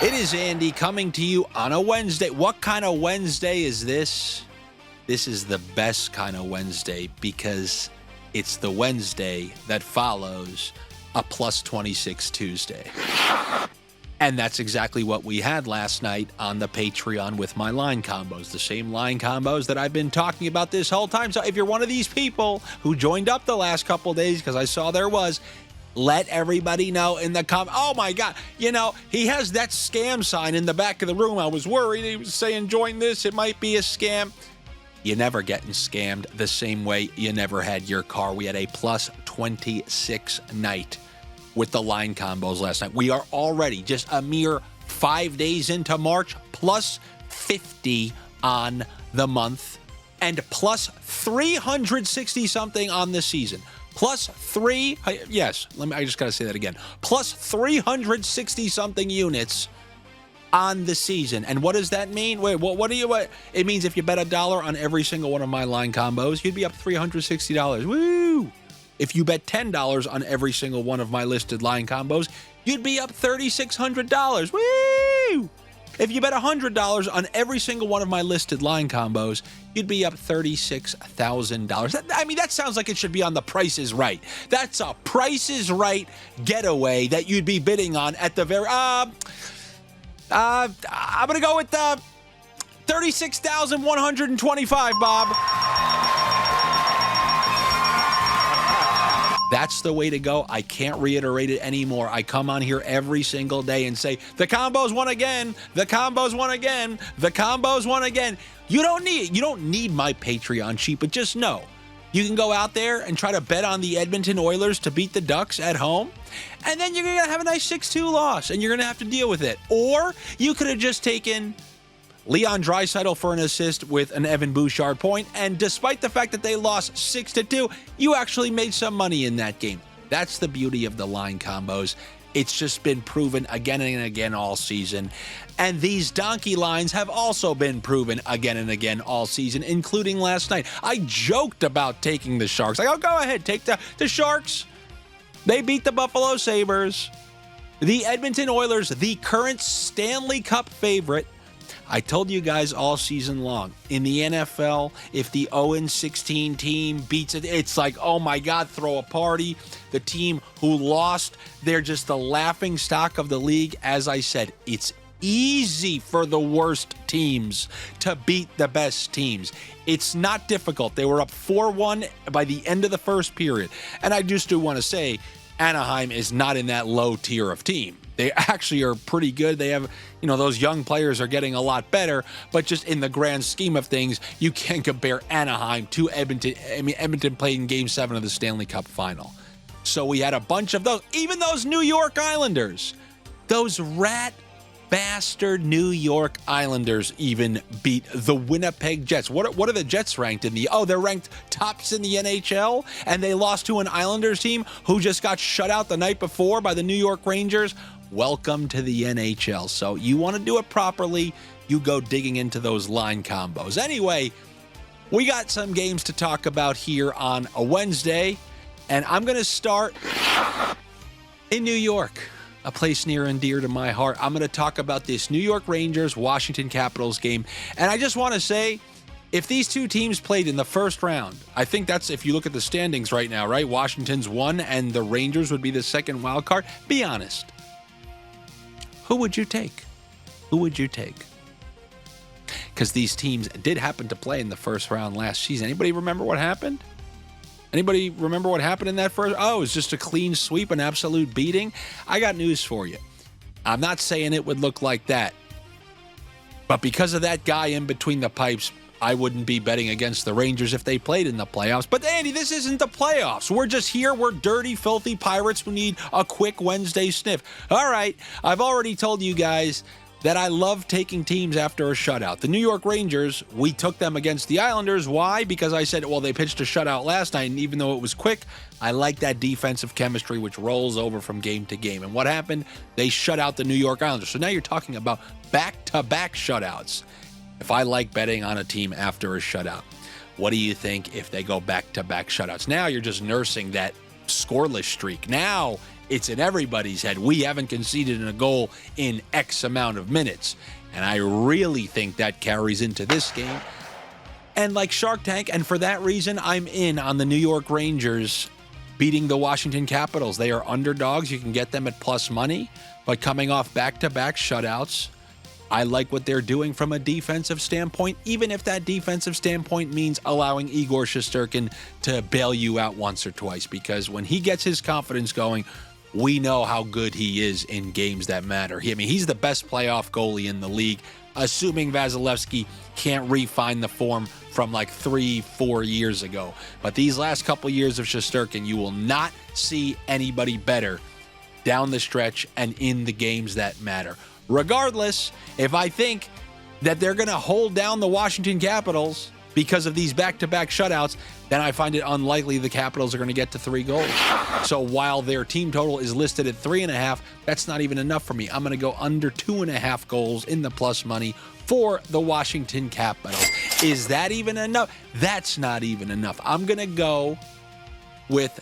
It is Andy coming to you on a Wednesday. What kind of Wednesday is this? This is the best kind of Wednesday because it's the Wednesday that follows a plus 26 Tuesday. And that's exactly what we had last night on the Patreon with my line combos. The same line combos that I've been talking about this whole time. So if you're one of these people who joined up the last couple days, because I saw there was, let everybody know in the comments. Oh my God, he has that scam sign in the back of the room. I was worried. He was saying, join this, it might be a scam. You're never getting scammed the same way you never had your car. We had a plus 26 night with the line combos last night. We are already just a mere 5 days into March, plus 50 on the month, and plus 360 something on the season. Plus I just got to say that again. Plus 360 something units on the season. And what does that mean? Wait, what it means if you bet $1 on every single one of my line combos, you'd be up $360. Woo! If you bet $10 on every single one of my listed line combos, you'd be up $3,600. Woo! If you bet $100 on every single one of my listed line combos, you'd be up $36,000. That sounds like it should be on the Price is Right. That's a Price is Right getaway that you'd be bidding on at the very... I'm going to go with 36,125, Bob. That's the way to go. I can't reiterate it anymore. I come on here every single day and say, the combos won again. The combos won again. The combos won again. You don't need my Patreon sheet, but just know you can go out there and try to bet on the Edmonton Oilers to beat the Ducks at home, and then you're going to have a nice 6-2 loss, and you're going to have to deal with it. Or you could have just taken Leon Draisaitl for an assist with an Evan Bouchard point, and despite the fact that they lost 6-2, you actually made some money in that game. That's the beauty of the line combos. It's just been proven again and again all season. And these donkey lines have also been proven again and again all season, including last night. I joked about taking the Sharks. Go ahead, take the Sharks. They beat the Buffalo Sabres. The Edmonton Oilers, the current Stanley Cup favorite. I told you guys all season long, in the NFL, if the 0-16 team beats it, it's like, oh my God, throw a party. The team who lost, they're just the laughing stock of the league. As I said, it's easy for the worst teams to beat the best teams. It's not difficult. They were up 4-1 by the end of the first period. And I just do want to say, Anaheim is not in that low tier of team. They actually are pretty good. They have, those young players are getting a lot better, but just in the grand scheme of things, you can't compare Anaheim to Edmonton. Edmonton played in Game 7 of the Stanley Cup Final. So we had a bunch of those, even those New York Islanders, those rat bastard New York Islanders even beat the Winnipeg Jets. What are the Jets ranked in they're ranked tops in the NHL, and they lost to an Islanders team who just got shut out the night before by the New York Rangers. Welcome to the NHL. So you want to do it properly, you go digging into those line combos. Anyway, we got some games to talk about here on a Wednesday, and I'm going to start in New York, a place near and dear to my heart. I'm going to talk about this New York Rangers-Washington Capitals game. And I just want to say, if these two teams played in the first round, I think that's, if you look at the standings right now, right? Washington's 1 and the Rangers would be the second wild card. Be honest. Who would you take? Who would you take? Because these teams did happen to play in the first round last season. Anybody remember what happened? Anybody remember what happened in that first? Oh, it was just a clean sweep, an absolute beating. I got news for you. I'm not saying it would look like that. But because of that guy in between the pipes, I wouldn't be betting against the Rangers if they played in the playoffs. But Andy, this isn't the playoffs. We're just here. We're dirty, filthy pirates who need a quick Wednesday sniff. All right, I've already told you guys that I love taking teams after a shutout. The New York Rangers, we took them against the Islanders. Why? Because I said, well, they pitched a shutout last night, and even though it was quick, I like that defensive chemistry which rolls over from game to game. And what happened? They shut out the New York Islanders. So now you're talking about back-to-back shutouts. If I like betting on a team after a shutout, what do you think if they go back-to-back shutouts? Now you're just nursing that scoreless streak. Now it's in everybody's head. We haven't conceded a goal in X amount of minutes. And I really think that carries into this game. And like Shark Tank, and for that reason, I'm in on the New York Rangers beating the Washington Capitals. They are underdogs. You can get them at plus money, but coming off back-to-back shutouts, I like what they're doing from a defensive standpoint, even if that defensive standpoint means allowing Igor Shesterkin to bail you out once or twice, because when he gets his confidence going, we know how good he is in games that matter. He's the best playoff goalie in the league, assuming Vasilevsky can't refine the form from like 3-4 years ago. But these last couple years of Shesterkin, you will not see anybody better down the stretch and in the games that matter. Regardless, if I think that they're going to hold down the Washington Capitals because of these back-to-back shutouts, then I find it unlikely the Capitals are going to get to 3 goals. So while their team total is listed at 3.5, that's not even enough for me. I'm going to go under 2.5 goals in the plus money for the Washington Capitals. Is that even enough? That's not even enough. I'm going to go with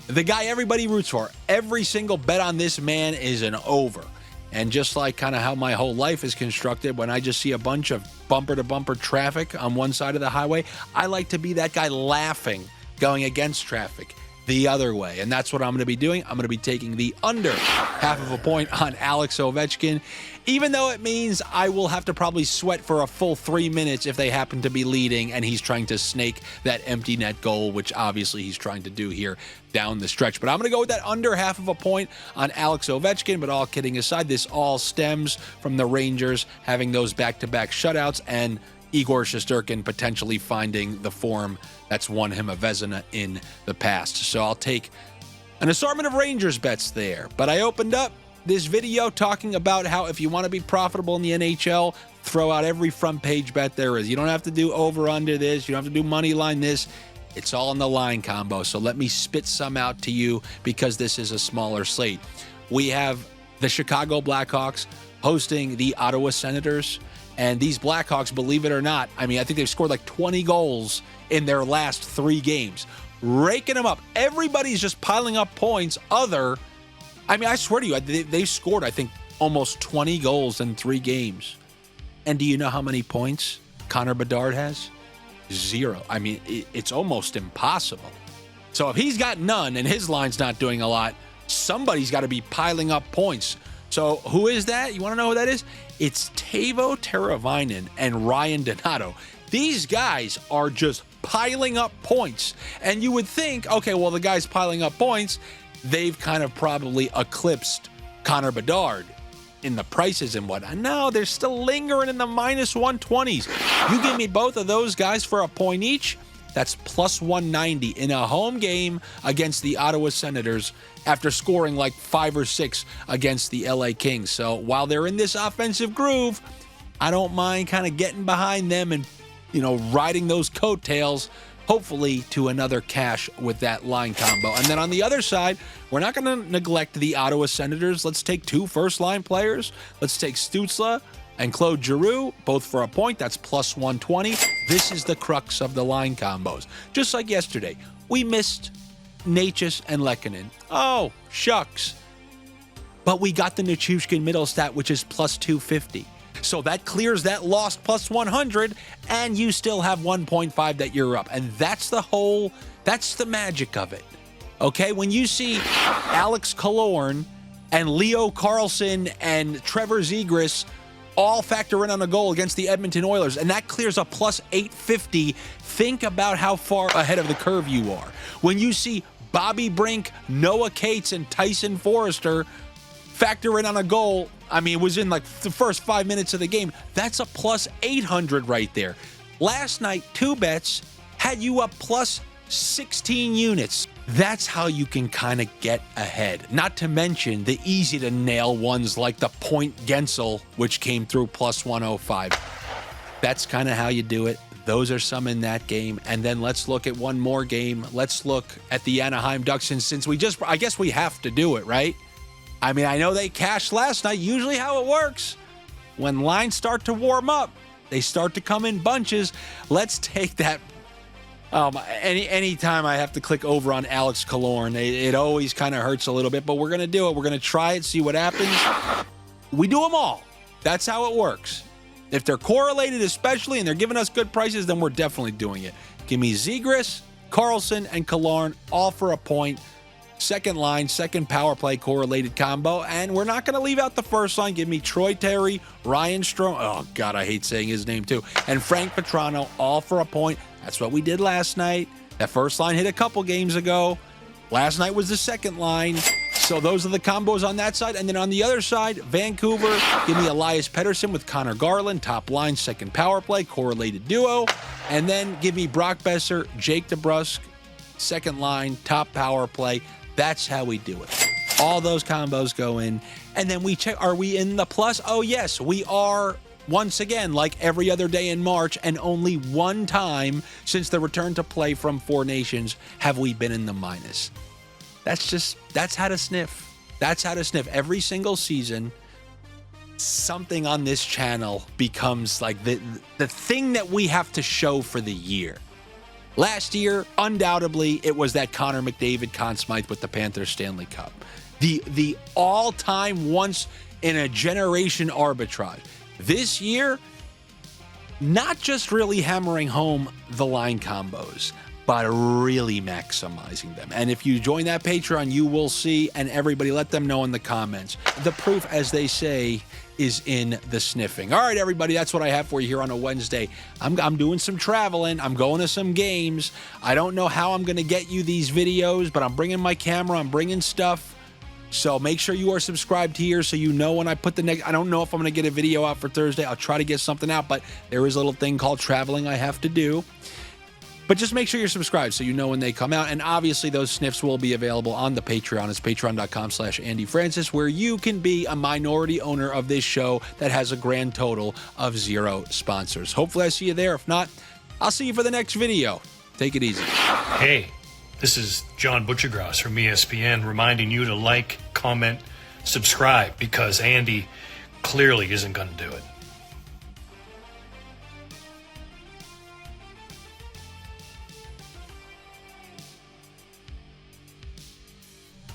the guy everybody roots for. Every single bet on this man is an over. And just like kind of how my whole life is constructed, when I just see a bunch of bumper-to-bumper traffic on one side of the highway, I like to be that guy laughing, going against traffic the other way. And that's what I'm going to be doing. I'm going to be taking the under 0.5 point on Alex Ovechkin, even though it means I will have to probably sweat for a full 3 minutes if they happen to be leading and he's trying to snake that empty net goal, which obviously he's trying to do here down the stretch. But I'm going to go with that under 0.5 point on Alex Ovechkin. But all kidding aside, this all stems from the Rangers having those back-to-back shutouts and Igor Shesterkin potentially finding the form that's won him a Vezina in the past. So I'll take an assortment of Rangers bets there. But I opened up this video talking about how if you want to be profitable in the NHL, throw out every front page bet there is. You don't have to do over under this. You don't have to do money line this. It's all in the line combo. So let me spit some out to you because this is a smaller slate. We have the Chicago Blackhawks hosting the Ottawa Senators. And these Blackhawks, believe it or not, I think they've scored like 20 goals in their last 3 games. Raking them up. Everybody's just piling up points I swear to you, they've scored, I think, almost 20 goals in 3 games. And do you know how many points Connor Bedard has? 0. It's almost impossible. So if he's got none and his line's not doing a lot, somebody's got to be piling up points. So who is that? You want to know who that is? It's Teuvo Teravainen and Ryan Donato. These guys are just piling up points. And you would think, okay, well, the guys piling up points, they've kind of probably eclipsed Connor Bedard in the prices and whatnot. No, they're still lingering in the minus 120s. You give me both of those guys for a point each, that's plus 190 in a home game against the Ottawa Senators after scoring like 5 or 6 against the LA Kings. So while they're in this offensive groove, I don't mind kind of getting behind them and, riding those coattails, hopefully to another cash with that line combo. And then on the other side, we're not going to neglect the Ottawa Senators. Let's take 2 first-line players. Let's take Stützle and Claude Giroux, both for a point. That's plus 120. This is the crux of the line combos. Just like yesterday, we missed Necas and Lehkonen. Oh, shucks. But we got the Nichushkin middle stat, which is plus 250. So that clears that lost plus 100, and you still have 1.5 that you're up. And that's the magic of it. Okay, when you see Alex Killorn and Leo Carlsson and Trevor Zegras all factor in on a goal against the Edmonton Oilers, and that clears a plus 850. Think about how far ahead of the curve you are. When you see Bobby Brink, Noah Cates, and Tyson Forrester factor in on a goal, it was in like the first 5 minutes of the game, that's a plus 800 right there. Last night, 2 bets had you up plus 16 units. That's how you can kind of get ahead. Not to mention the easy to nail ones like the Point Gensel, which came through plus 105. That's kind of how you do it. Those are some in that game. And then let's look at one more game. Let's look at the Anaheim Ducks. And since I guess we have to do it, right? I know they cashed last night. Usually how it works, when lines start to warm up, they start to come in bunches. Let's take that Anytime I have to click over on Alex Killorn, it always kind of hurts a little bit, but we're going to do it. We're going to try it, see what happens. We do them all. That's how it works. If they're correlated especially and they're giving us good prices, then we're definitely doing it. Give me Zegras, Carlson, and Killorn all for a point. Second line, second power play correlated combo. And we're not going to leave out the first line. Give me Troy Terry, Ryan Strome. Oh, God, I hate saying his name too. And Frank Petrano, all for a point. That's what we did last night. That first line hit a couple games ago. Last night was the second line. So those are the combos on that side. And then on the other side, Vancouver, give me Elias Pettersson with Connor Garland, top line, second power play, correlated duo. And then give me Brock Besser, Jake DeBrusk, second line, top power play. That's how we do it. All those combos go in. And then we check, are we in the plus? Oh, yes, we are. Once again, like every other day in March, and only one time since the return to play from Four Nations have we been in the minus. That's how to sniff. That's how to sniff. Every single season, something on this channel becomes like the thing that we have to show for the year. Last year, undoubtedly, it was that Connor McDavid Conn Smythe with the Panthers Stanley Cup. The all-time once-in-a-generation arbitrage. This year, not just really hammering home the line combos, but really maximizing them. And if you join that Patreon, you will see, and everybody let them know in the comments. The proof, as they say, is in the sniffing. All right, everybody, that's what I have for you here on a Wednesday. I'm doing some traveling. I'm going to some games. I don't know how I'm going to get you these videos, but I'm bringing my camera. I'm bringing stuff. So make sure you are subscribed here so you know when I put the next. I don't know if I'm going to get a video out for Thursday. I'll try to get something out, but there is a little thing called traveling I have to do. But just make sure you're subscribed so you know when they come out. And obviously those sniffs will be available on the Patreon. It's patreon.com/Andy Francess, where you can be a minority owner of this show that has a grand total of 0 sponsors. Hopefully I see you there. If not, I'll see you for the next video. Take it easy. Hey, this is John Butchergross from ESPN reminding you to like, comment, subscribe, because Andy clearly isn't going to do it.